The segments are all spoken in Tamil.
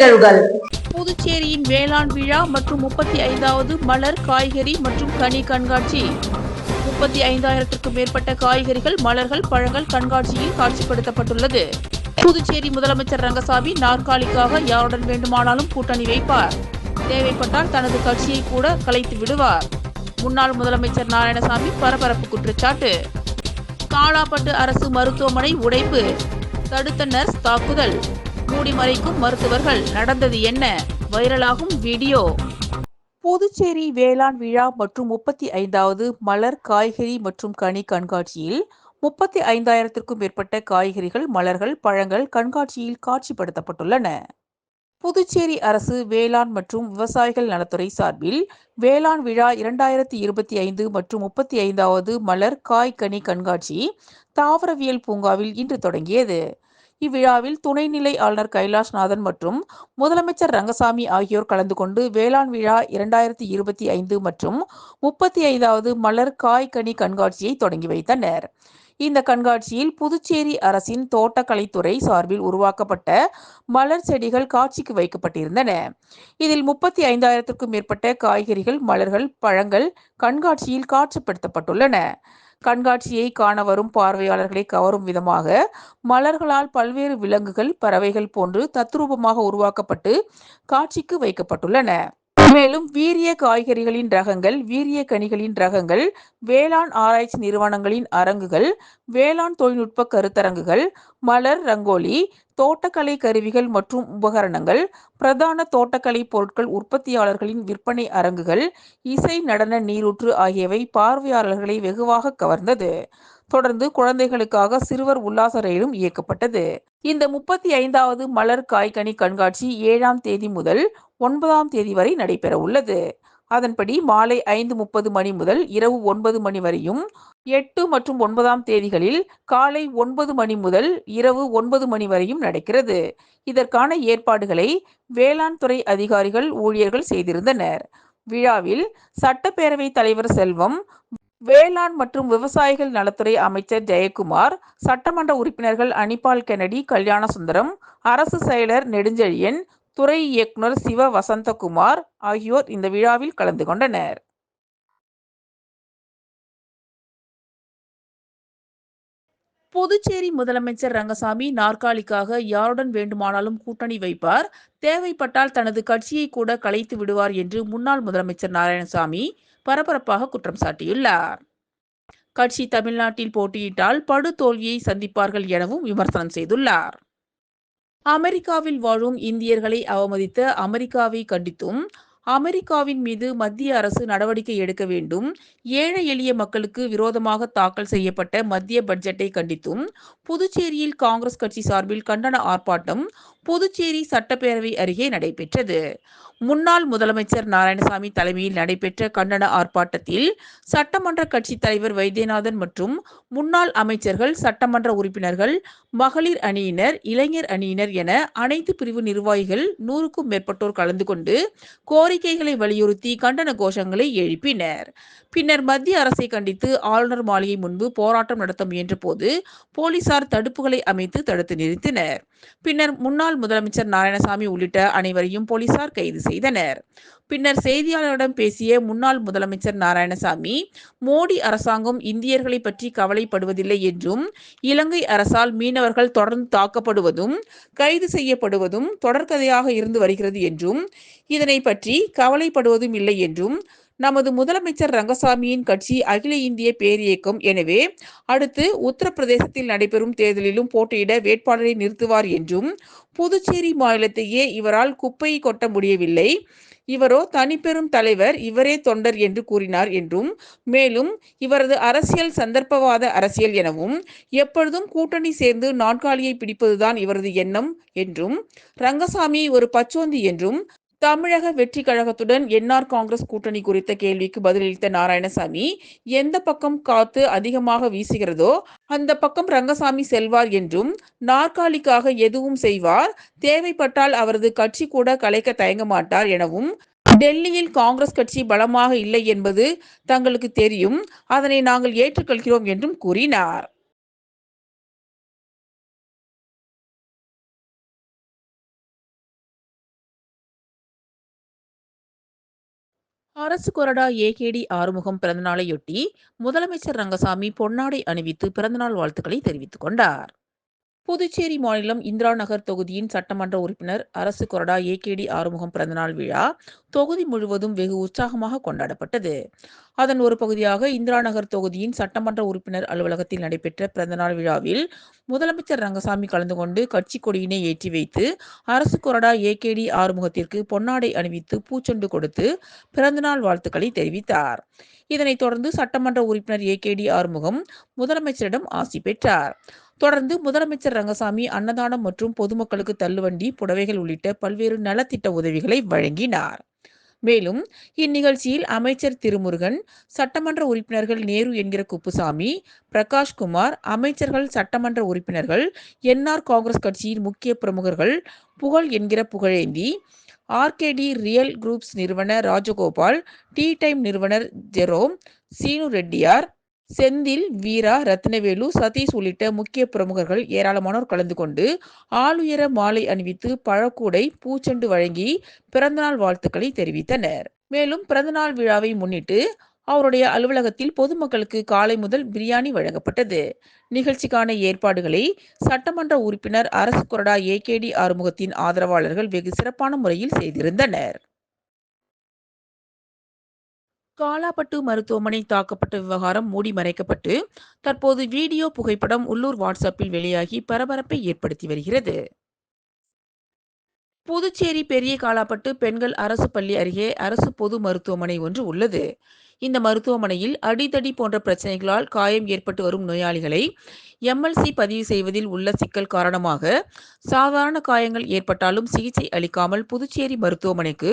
நிகழ்வுகள். புதுச்சேரியின் வேளாண் விழா மற்றும் 35வது மலர், காய்கறி மற்றும் கனி கண்காட்சி. 35,000க்கும் மேற்பட்ட காய்கறிகள், மலர்கள், பழங்கள் கண்காட்சியில் காட்சிப்படுத்தப்பட்டுள்ளது. புதுச்சேரி முதலமைச்சர் ரங்கசாமி நாற்காலிக்காக யாருடன் வேண்டுமானாலும் கூட்டணி வைப்பார். தேவைப்பட்டால் தனது கட்சியை கூட கலைத்து விடுவார். முன்னாள் முதலமைச்சர் நாராயணசாமி பரபரப்பு குற்றச்சாட்டு. காலாப்பட்டு அரசு மருத்துவமனை உடைப்பு, தடுத்த நர்ஸ் தாக்குதல், மூடி மறைக்கும் மருத்துவர்கள், நடந்தது என்ன? வைரலாகும் வீடியோ. புதுச்சேரி வேளாண் விழா மற்றும் 35வது மலர், காய்கறி மற்றும் கனி கண்காட்சியில் 35,000க்கும் மேற்பட்ட காய்கறிகள், மலர்கள், பழங்கள் கண்காட்சியில் காட்சிப்படுத்தப்பட்டுள்ளன. புதுச்சேரி அரசு வேளாண் மற்றும் விவசாயிகள் நலத்துறை சார்பில் வேளாண் விழா 2025 மற்றும் 35வது மலர், காய், கனி கண்காட்சி தாவரவியல் பூங்காவில் இன்று தொடங்கியது. இவ்விழாவில் துணைநிலை ஆளுநர் கைலாஷ்நாதன் மற்றும் முதலமைச்சர் ரங்கசாமி ஆகியோர் கலந்து கொண்டு வேளாண் விழா 2025 மற்றும் 35வது மலர், காய், கனி கண்காட்சியை தொடங்கி வைத்தனர். இந்த கண்காட்சியில் புதுச்சேரி அரசின் தோட்டக்கலைத்துறை சார்பில் உருவாக்கப்பட்ட மலர் செடிகள் காட்சிக்கு வைக்கப்பட்டிருந்தன. இதில் 35,000க்கும் மேற்பட்ட காய்கறிகள், மலர்கள், பழங்கள் கண்காட்சியில் காட்சிப்படுத்தப்பட்டுள்ளன. கண்காட்சியை காண வரும் பார்வையாளர்களை கவரும் விதமாக மலர்களால் பல்வேறு விலங்குகள், பறவைகள் போன்று தத்ரூபமாக உருவாக்கப்பட்டு காட்சிக்கு வைக்கப்பட்டுள்ளன. மேலும் வீரிய காய்கறிகளின் ரகங்கள், வீரிய கனிகளின் ரகங்கள், வேளாண் ஆராய்ச்சி நிறுவனங்களின் அரங்குகள், வேளாண் தொழில்நுட்ப கருத்தரங்குகள், மலர் ரங்கோலி, தோட்டக்கலை கருவிகள் மற்றும் உபகரணங்கள், பிரதான தோட்டக்கலை பொருட்கள் உற்பத்தியாளர்களின் விற்பனை அரங்குகள், இசை, நடன, நீரூற்று ஆகியவை பார்வையாளர்களை வெகுவாக கவர்ந்தது. தொடர்ந்து குழந்தைகளுக்காக சிறுவர் உல்லாச ரயிலும் இயக்கப்பட்டது. இந்த 35வது மலர், காய்கனி கண்காட்சி 7ஆம் தேதி முதல் 9ஆம் தேதி வரை நடைபெற உள்ளது. அதன்படி மாலை 5:30 மணி முதல் இரவு 9 மணி வரையும், 8 மற்றும் 9ஆம் தேதிகளில் காலை 9 மணி முதல் இரவு 9 மணி வரையும் நடக்கிறது. இதற்கான ஏற்பாடுகளை வேளாண் துறை அதிகாரிகள், ஊழியர்கள் செய்திருந்தனர். விழாவில் சட்டப்பேரவை தலைவர் செல்வம், வேளாண் மற்றும் விவசாயிகள் நலத்துறை அமைச்சர் ஜெயக்குமார், சட்டமன்ற உறுப்பினர்கள் அனிபால் கென்னடி, கல்யாணசுந்தரம், அரசு செயலர் நெடுஞ்செழியன், துறை இயக்குனர் சிவ வசந்தகுமார் ஆகியோர் இந்த விழாவில் கலந்து கொண்டனர். புதுச்சேரி முதலமைச்சர் ரங்கசாமி நாற்காலிக்காக யாருடன் வேண்டுமானாலும் கூட்டணி வைப்பார். தேவைப்பட்டால் தனது கட்சியை கூட கலைத்து விடுவார் என்று முன்னாள் முதலமைச்சர் நாராயணசாமி பரபரப்பாக குற்றம் சாட்டியுள்ளார். கட்சி தமிழ்நாட்டில் போட்டியிட்டால் படு தோல்வியை சந்திப்பார்கள் எனவும் விமர்சனம் செய்துள்ளார். அமெரிக்காவில் வாழும் இந்தியர்களை அவமதித்த அமெரிக்காவை கண்டித்தும், அமெரிக்காவின் மீது மத்திய அரசு நடவடிக்கை எடுக்க வேண்டும், ஏழை எளிய மக்களுக்கு விரோதமாக தாக்கல் செய்யப்பட்ட மத்திய பட்ஜெட்டை கண்டித்தும் புதுச்சேரியில் காங்கிரஸ் கட்சி சார்பில் கண்டன ஆர்ப்பாட்டம் புதுச்சேரி சட்டப்பேரவை அருகே நடைபெற்றது. முன்னாள் முதலமைச்சர் நாராயணசாமி தலைமையில் நடைபெற்ற கண்டன ஆர்ப்பாட்டத்தில் சட்டமன்ற கட்சி தலைவர் வைத்தியநாதன் மற்றும் முன்னாள் அமைச்சர்கள், சட்டமன்ற உறுப்பினர்கள், மகளிர் அணியினர், இளைஞர் அணியினர் என அனைத்து பிரிவு நிர்வாகிகள் 100க்கும் மேற்பட்டோர் கலந்து கொண்டு கோரிக்கைகளை வலியுறுத்தி கண்டன கோஷங்களை எழுப்பினர். பின்னர் மத்திய அரசை கண்டித்து ஆளுநர் மாளிகை முன்பு போராட்டம் நடத்த முயன்ற போது போலீசார் தடுப்புகளை அமைத்து தடுத்து நிறுத்தினர். பின்னர் முன்னாள் முதலமைச்சர் நாராயணசாமி உள்ளிட்ட அனைவரையும் போலீசார் கைது செய்தனர். பின்னர் செய்தியாளர்களிடம் பேசிய முன்னாள் முதலமைச்சர் நாராயணசாமி, மோடி அரசாங்கம் இந்தியர்களை பற்றி கவலைப்படுவதில்லை என்றும், இலங்கை அரசால் மீனவர்கள் தொடர்ந்து தாக்கப்படுவதும், கைது செய்யப்படுவதும் தொடர்கதையாக இருந்து வருகிறது என்றும், இதனை பற்றி கவலைப்படுவதும் இல்லை என்றும், நமது முதலமைச்சர் ரங்கசாமியின் கட்சி அகில இந்திய பேரியக்கம். எனவே அடுத்து உத்தரப்பிரதேசத்தில் நடைபெறும் தேர்தலிலும் போட்டியிட வேட்பாளரை நிறுத்துவார் என்றும், புதுச்சேரி மாநிலத்தையே இவரால் குப்பையை கொட்ட முடியவில்லை, இவரோ தனிப்பெரும் தலைவர், இவரே தொண்டர் என்று கூறினார் என்றும், மேலும் இவரது அரசியல் சந்தர்ப்பவாத அரசியல் எனவும், எப்பொழுதும் கூட்டணி சேர்ந்து நாற்காலியை பிடிப்பதுதான் இவரது எண்ணம் என்றும், ரங்கசாமி ஒரு பச்சோந்தி என்றும், தமிழக வெற்றி கழகத்துடன் என்ஆர் காங்கிரஸ் கூட்டணி குறித்த கேள்விக்கு பதிலளித்த நாராயணசாமி, எந்த பக்கம் காத்து அதிகமாக வீசுகிறதோ அந்த பக்கம் ரங்கசாமி செல்வார் என்றும், நாற்காலிக்காக எதுவும் செய்வார், தேவைப்பட்டால் அவரது கட்சி கூட கலைக்க தயங்க மாட்டார் எனவும், டெல்லியில் காங்கிரஸ் கட்சி பலமாக இல்லை என்பது தங்களுக்கு தெரியும், அதனை நாங்கள் ஏற்றுக்கொள்கிறோம் என்றும் கூறினார். அரசு கொறடா ஏகேடி ஆறுமுகம் பிறந்தநாளையொட்டி முதலமைச்சர் ரங்கசாமி பொன்னாடை அணிவித்து பிறந்தநாள் வாழ்த்துக்களை தெரிவித்துக் கொண்டார். புதுச்சேரி மாநிலம் இந்திரா நகர் தொகுதியின் சட்டமன்ற உறுப்பினர் அரசு கொறடா ஏகேடி ஆறுமுகம் பிறந்தநாள் விழா தொகுதி முழுவதும் வெகு உற்சாகமாக கொண்டாடப்பட்டது. அதன் ஒரு பகுதியாக இந்திரா நகர் தொகுதியின் சட்டமன்ற உறுப்பினர் அலுவலகத்தில் நடைபெற்ற பிறந்தநாள் விழாவில் முதலமைச்சர் ரங்கசாமி கலந்து கொண்டு கட்சி கொடியினை ஏற்றி வைத்து அரசு கொறடா ஏகேடி ஆறுமுகத்திற்கு பொன்னாடை அணிவித்து பூச்செண்டு கொடுத்து பிறந்தநாள் வாழ்த்துக்களை தெரிவித்தார். இதனைத் தொடர்ந்து சட்டமன்ற உறுப்பினர் ஏகேடி ஆறுமுகம் முதலமைச்சரிடம் ஆசி பெற்றார். தொடர்ந்து முதலமைச்சர் ரங்கசாமி அன்னதானம் மற்றும் பொதுமக்களுக்கு தள்ளுவண்டி, புடவைகள் உள்ளிட்ட பல்வேறு நலத்திட்ட உதவிகளை வழங்கினார். மேலும் இந்நிகழ்ச்சியில் அமைச்சர் திருமுருகன், சட்டமன்ற உறுப்பினர்கள் நேரு என்கிற குப்புசாமி, பிரகாஷ்குமார், அமைச்சர்கள், சட்டமன்ற உறுப்பினர்கள், என்ஆர் காங்கிரஸ் கட்சியின் முக்கிய பிரமுகர்கள், புகழ் என்கிற புகழேந்தி, ஆர்கேடி ரியல் குரூப்ஸ் நிறுவனர் ராஜகோபால், டீ டைம் நிறுவனர் ஜெரோம், சீனு ரெட்டியார், செந்தில், வீரா, ரத்னவேலு, சதீஷ் உள்ளிட்ட முக்கிய பிரமுகர்கள் ஏராளமானோர் கலந்து கொண்டு ஆளுயர மாலை அணிவித்து பழக்கூடை, பூச்செண்டு வழங்கி பிறந்தநாள் வாழ்த்துக்களை தெரிவித்தனர். மேலும் பிறந்தநாள் விழாவை முன்னிட்டு அவருடைய அலுவலகத்தில் பொதுமக்களுக்கு காலை முதல் பிரியாணி வழங்கப்பட்டது. நிகழ்ச்சிக்கான ஏற்பாடுகளை சட்டமன்ற உறுப்பினர் அரசு கொறடா ஏகேடி ஆறுமுகத்தின் ஆதரவாளர்கள் வெகு சிறப்பான முறையில் செய்திருந்தனர். காலாப்பட்டு மருத்துவமனை தாக்கப்பட்ட விவகாரம் மூடி மறைக்கப்பட்டு தற்போது வீடியோ புகைப்படம் உள்ளூர் வாட்ஸ்அப்பில் வெளியாகி பரபரப்பை ஏற்படுத்தி வருகிறது. புதுச்சேரி பெரிய காலாப்பட்டு பெண்கள் அரசு பள்ளி அருகே அரசு பொது மருத்துவமனை ஒன்று உள்ளது. இந்த மருத்துவமனையில் அடிதடி போன்ற பிரச்சனைகளால் காயம் ஏற்பட்டு வரும் நோயாளிகளை எம்எல்சி பதிவு செய்வதில் உள்ள சிக்கல் காரணமாக சாதாரண காயங்கள் ஏற்பட்டாலும் சிகிச்சை அளிக்காமல் புதுச்சேரி மருத்துவமனைக்கு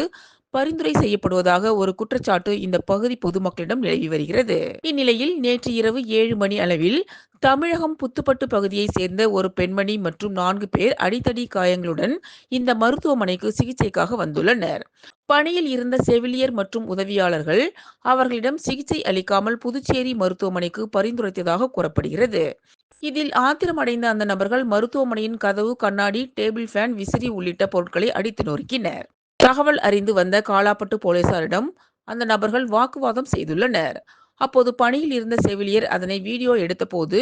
பரிந்துரை செய்யப்படுவதாக ஒரு குற்றச்சாட்டு இந்த பகுதி பொதுமக்களிடம் நிலவி வருகிறது. இந்நிலையில் நேற்று இரவு 7 மணி அளவில் தமிழகம் புத்துப்பட்டு பகுதியைச் சேர்ந்த ஒரு பெண்மணி மற்றும் 4 பேர் அடித்தடி காயங்களுடன் இந்த மருத்துவமனைக்கு சிகிச்சைக்காக வந்துள்ளனர். பணியில் இருந்த செவிலியர் மற்றும் உதவியாளர்கள் அவர்களிடம் சிகிச்சை அளிக்காமல் புதுச்சேரி மருத்துவமனைக்கு பரிந்துரைத்ததாக கூறப்படுகிறது. இதில் ஆத்திரமடைந்த அந்த நபர்கள் மருத்துவமனையின் கதவு, கண்ணாடி, டேபிள் ஃபேன், விசிறி உள்ளிட்ட பொருட்களை அடித்து நொறுக்கினர். தகவல் அறிந்து வந்த காலாப்பட்டு போலீசாரிடம் அந்த நபர்கள் வாக்குவாதம் செய்துள்ளனர். அப்போது பணியில் இருந்த செவிலியர் அதனை வீடியோ எடுத்தபோது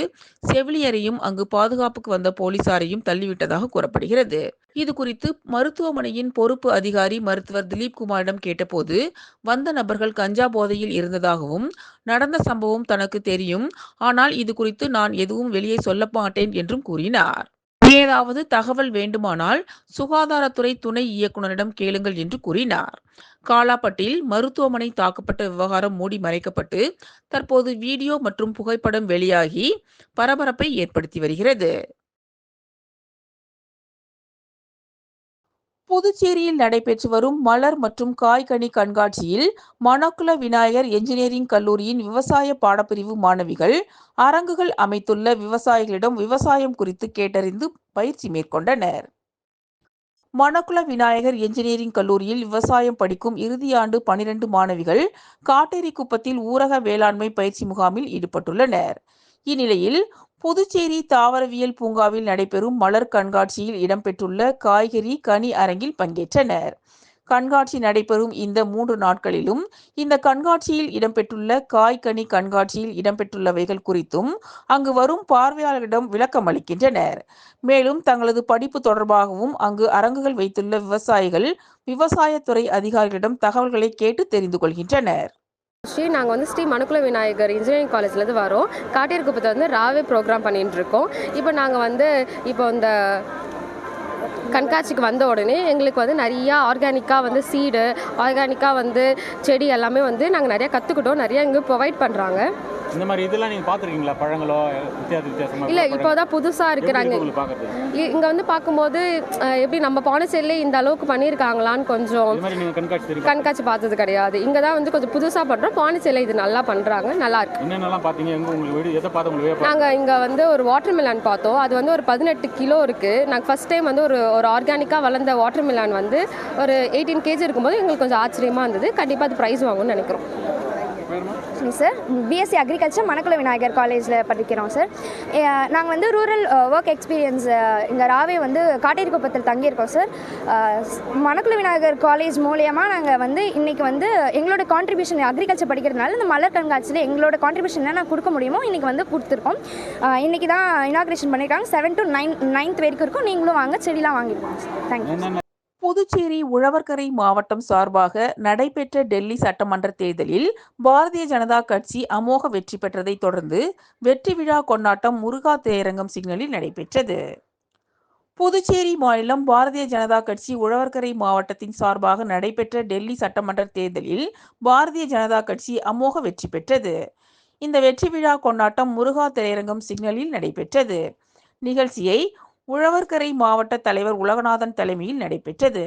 செவிலியரையும் அங்கு பாதுகாப்புக்கு வந்த போலீசாரையும் தள்ளிவிட்டதாக கூறப்படுகிறது. இது குறித்து மருத்துவமனையின் பொறுப்பு அதிகாரி மருத்துவர் திலீப் குமாரிடம் கேட்டபோது வந்த நபர்கள் கஞ்சா போதையில் இருந்ததாகவும் நடந்த சம்பவம் தனக்கு தெரியும், ஆனால் இது குறித்து நான் எதுவும் வெளியே சொல்ல மாட்டேன் என்றும் கூறினார். ஏதாவது தகவல் வேண்டுமானால் சுகாதாரத்துறை துணை இயக்குநரிடம் கேளுங்கள் என்று கூறினார். காலாப்பட்டில் மருத்துவமனை தாக்கப்பட்ட விவகாரம் மூடி மறைக்கப்பட்டு தற்போது வீடியோ மற்றும் புகைப்படம் வெளியாகி பரபரப்பை ஏற்படுத்தி வருகிறது. புதுச்சேரியில் நடைபெற்று வரும் மலர் மற்றும் காய்கனி கண்காட்சியில் மணக்குள விநாயகர் என்ஜினியரிங் கல்லூரியின் விவசாய பாடப்பிரிவு மாணவிகள் அரங்குகள் அமைத்துள்ள விவசாயிகளிடம் விவசாயம் குறித்து கேட்டறிந்து பயிற்சி மேற்கொண்டனர். மணக்குள விநாயகர் என்ஜினியரிங் கல்லூரியில் விவசாயம் படிக்கும் இறுதியாண்டு 12 மாணவிகள் காட்டேரிக்குப்பத்தில் ஊரக வேளாண்மை பயிற்சி முகாமில் ஈடுபட்டுள்ளனர். இந்நிலையில் புதுச்சேரி தாவரவியல் பூங்காவில் நடைபெறும் மலர் கண்காட்சியில் இடம்பெற்றுள்ள காய்கறி, கனி அரங்கில் பங்கேற்றனர். கண்காட்சி நடைபெறும் இந்த 3 நாட்களிலும் இந்த கண்காட்சியில் இடம்பெற்றுள்ள காய்கனி கண்காட்சியில் இடம்பெற்றுள்ளவைகள் குறித்தும் அங்கு வரும் பார்வையாளர்களிடம் விளக்கம் அளிக்கின்றனர். மேலும் தங்களது படிப்பு தொடர்பாகவும் அங்கு அரங்குகள் வைத்துள்ள விவசாயிகள் விவசாயத்துறை அதிகாரிகளிடம் தகவல்களை கேட்டு தெரிந்து கொள்கின்றனர். நாங்கள் ஸ்ரீ மணக்குள விநாயகர் இன்ஜினியரிங் காலேஜ்லேருந்து வரோம். காட்டேரிக்குப்பத்தில் ராவே ப்ரோக்ராம் பண்ணிட்டு இருக்கோம். இப்போ நாங்கள் இந்த கண்காட்சிக்கு வந்த உடனே எங்களுக்கு நிறையா ஆர்கானிக்காக சீடு, ஆர்கானிக்காக செடி எல்லாமே நாங்கள் நிறையா கற்றுக்கிட்டோம். நிறையா இங்கே ப்ரொவைட் பண்ணுறாங்க. இந்த மாதிரி இதெல்லாம் நீங்கள் பார்த்துருக்கீங்களா? பழங்களோ வித்தியாசமாக இல்லை, இப்போ தான் புதுசாக இருக்கிறாங்க. இங்கே பார்க்கும்போது எப்படி நம்ம பாண்டிச்சேரியிலே இந்த அளவுக்கு பண்ணியிருக்காங்களான்னு கொஞ்சம் கண்காட்சி பார்த்தது கிடையாது. இங்கே தான் கொஞ்சம் புதுசாக பண்ணுறோம். பாண்டிச்சேரியில் இது நல்லா பண்ணுறாங்க, நல்லா இருக்கு. என்னென்னலாம் பார்த்தீங்க? நாங்கள் இங்கே ஒரு வாட்டர் மிலான் பார்த்தோம். அது ஒரு 18 கிலோ இருக்குது. நாங்கள் ஃபஸ்ட் டைம் ஒரு ஆர்கானிக்காக வளர்ந்த வாட்டர் மிலான் ஒரு 18 kg இருக்கும்போது எங்களுக்கு கொஞ்சம் ஆச்சரியமாக இருந்தது. கண்டிப்பாக அது ப்ரைஸ் வாங்கும்னு நினைக்கிறோம். Sir BSc agriculture Manakula Vinayagar காலேஜில் படிக்கிறோம் சார். நாங்கள் வந்து ரூரல் ஒர்க் எக்ஸ்பீரியன்ஸ் இங்கே ராவே வந்து காட்டேரிக்குப்பத்தில் தங்கியிருக்கோம் சார். மணக்குள விநாயகர் காலேஜ் மூலியமாக நாங்கள் வந்து இன்றைக்கி வந்து எங்களோட கான்ட்ரிபியூஷன் அக்ரிகல்ச்சர் படிக்கிறதுனால இந்த மலர் கண்காட்சியில் எங்களோட கான்ட்ரிபியூஷன் என்ன கொடுக்க முடியுமோ இன்றைக்கி வந்து கொடுத்துருக்கோம். இன்றைக்கி தான் இனாக்ரேஷன் பண்ணியிருக்காங்க. 7 to 9th வரைக்கும் இருக்கும். நீங்களும் வாங்க, செடிலாம் வாங்கியிருக்கோம் சார். தேங்க்யூ. புதுச்சேரி உழவர்கரை மாவட்டம் சார்பாக நடைபெற்ற டெல்லி சட்டமன்ற தேர்தலில் பாரதிய ஜனதா கட்சி அமோக வெற்றி பெற்றதைத் தொடர்ந்து வெற்றி விழா கொண்டாட்டம் முருகா திரையரங்கம் சிக்னலில் நடைபெற்றது. புதுச்சேரி மாநிலம் பாரதிய ஜனதா கட்சி உழவர்கரை மாவட்டத்தின் சார்பாக நடைபெற்ற டெல்லி சட்டமன்ற தேர்தலில் பாரதிய ஜனதா கட்சி அமோக வெற்றி பெற்றது. இந்த வெற்றி விழா கொண்டாட்டம் முருகா திரையரங்கம் சிக்னலில் நடைபெற்றது. நிகழ்ச்சியை உழவர்கரை மாவட்ட தலைவர் உலகநாதன் தலைமையில் நடைபெற்றது.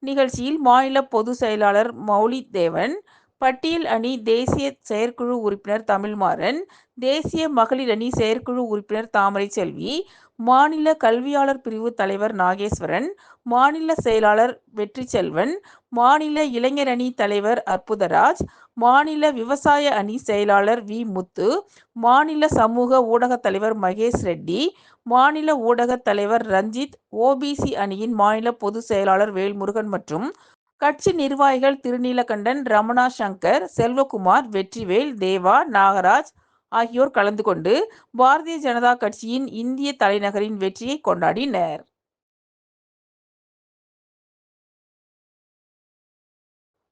நிகழ்ச்சியில் மாநில பொதுச் செயலாளர் மௌலித் தேவன், பட்டியல் அணி தேசிய செயற்குழு உறுப்பினர் தமிழ்மாறன், தேசிய மகளிர் அணி செயற்குழு உறுப்பினர் தாமரை செல்வி, மாநில கல்வியாளர் பிரிவு தலைவர் நாகேஸ்வரன், மாநில செயலாளர் வெற்றி செல்வன், மாநில இளைஞர் அணி தலைவர் அற்புதராஜ், மாநில விவசாய அணி செயலாளர் வி முத்து, மாநில சமூக ஊடக தலைவர் மகேஷ் ரெட்டி, மாநில ஊடக தலைவர் ரஞ்சித், ஓபிசி அணியின் மாநில பொதுச் செயலாளர் வேல்முருகன் மற்றும் கட்சி நிர்வாகிகள் திருநீலகண்டன், ரமணா சங்கர், செல்வகுமார், வெற்றிவேல், தேவா, நாகராஜ் ஆகியோர் கலந்து கொண்டு பாரதிய ஜனதா கட்சியின் இந்திய தலைநகரின் வெற்றியை கொண்டாடினர்.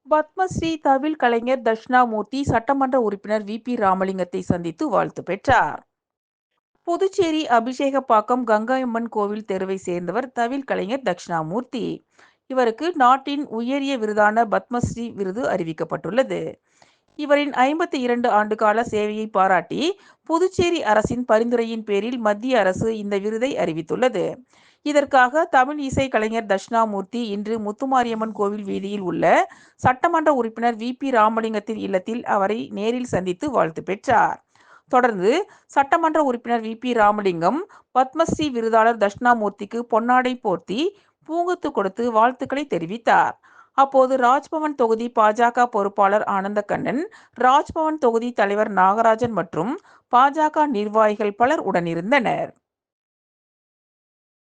பத்மஸ்ரீ தவில் கலைஞர் தட்சிணாமூர்த்தி சட்டமன்ற உறுப்பினர் வி.பி. ராமலிங்கத்தை சந்தித்து வாழ்த்து பெற்றார். புதுச்சேரி அபிஷேகப்பாக்கம் கங்கையம்மன் கோவில் தெருவை சேர்ந்தவர் தவில் கலைஞர் தட்சிணாமூர்த்தி. இவருக்கு நாட்டின் உயரிய விருதான பத்மஸ்ரீ விருது அறிவிக்கப்பட்டுள்ளது. இவரின் 52 ஆண்டுகால சேவையை பாராட்டி புதுச்சேரி அரசின் பரிந்துரையின் பேரில் மத்திய அரசு இந்த விருதை அறிவித்துள்ளது. இதற்காக தமிழ் இசை கலைஞர் தட்சிணாமூர்த்தி இன்று முத்துமாரியம்மன் கோவில் வீதியில் உள்ள சட்டமன்ற உறுப்பினர் வி.பி. ராமலிங்கத்தின் இல்லத்தில் அவரை நேரில் சந்தித்து வாழ்த்து பெற்றார். தொடர்ந்து சட்டமன்ற உறுப்பினர் வி.பி. ராமலிங்கம் பத்மஸ்ரீ விருதாளர் தட்சிணாமூர்த்திக்கு பொன்னாடை போர்த்தி பூங்கொத்து கொடுத்து வாழ்த்துக்களை தெரிவித்தார். அப்போது ராஜ்பவன் தொகுதி பாஜக பொறுப்பாளர் ஆனந்தகண்ணன், ராஜ்பவன் தொகுதி தலைவர் நாகராஜன் மற்றும் பாஜக நிர்வாகிகள் பலர் உடனிருந்தனர்.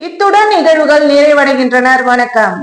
இத்துடன் நிகழ்வுகள் நிறைவடைகின்றன. வணக்கம்.